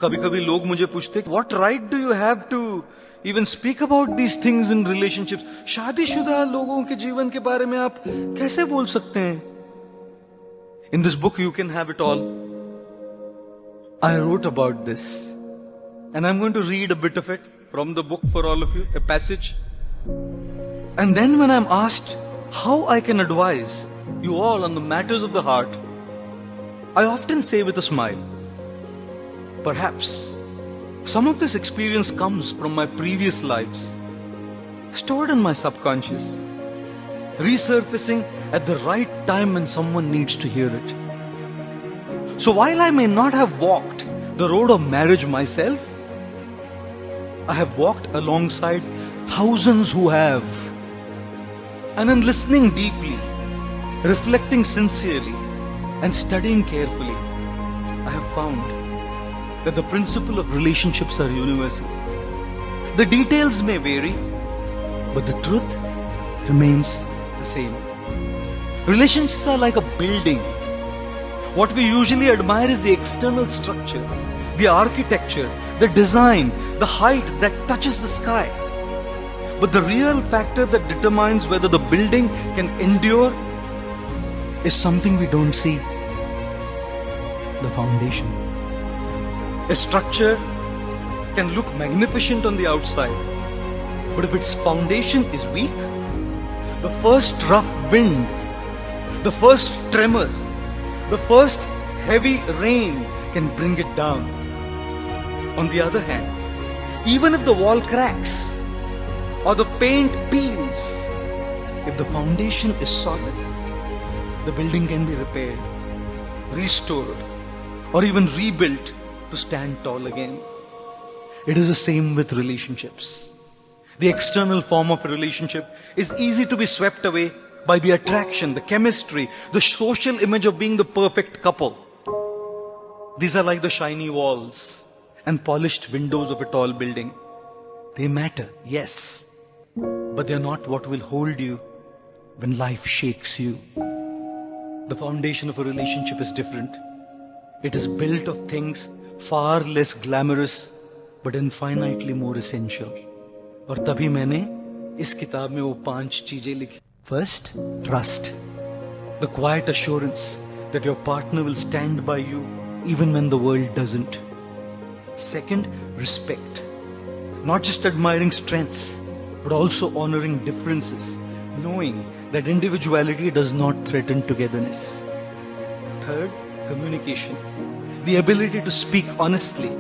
कभी कभी लोग मुझे पूछते what right do you have to even speak about these things in relationships. शादीशुदा लोगों के जीवन के बारे में आप कैसे बोल सकते हैं? In this book you can have it all. I wrote about this and I'm going to read a bit of it from the book for all of you, a passage. And then when I'm asked how I can advise you all on the matters of the heart, I often say with a smile, perhaps some of this experience comes from my previous lives, stored in my subconscious, resurfacing at the right time when someone needs to hear it. So while I may not have walked the road of marriage myself, I have walked alongside thousands who have. And in listening deeply, reflecting sincerely, and studying carefully, I have found that the principle of relationships are universal. The details may vary, but the truth remains the same. Relationships are like a building. What we usually admire is the external structure, the architecture, the design, the height that touches the sky. But the real factor that determines whether the building can endure is something we don't see: the foundation. A structure can look magnificent on the outside, but if its foundation is weak, the first rough wind, the first tremor, the first heavy rain can bring it down. On the other hand, even if the wall cracks or the paint peels, if the foundation is solid, the building can be repaired, restored, or even rebuilt to stand tall again. It is the same with relationships. The external form of a relationship is easy to be swept away by the attraction, the chemistry, the social image of being the perfect couple. These are like the shiny walls and polished windows of a tall building. They matter, yes, but they are not what will hold you when life shakes you. The foundation of a relationship is different. It is built of things far less glamorous but infinitely more essential. और तभी मैंने इस किताब में वो 5 चीजें लिखी. First, trust. The quiet assurance that your partner will stand by you even when the world doesn't. Second, respect. Not just admiring strengths, but also honoring differences, knowing that individuality does not threaten togetherness. Third, communication. The ability to speak honestly,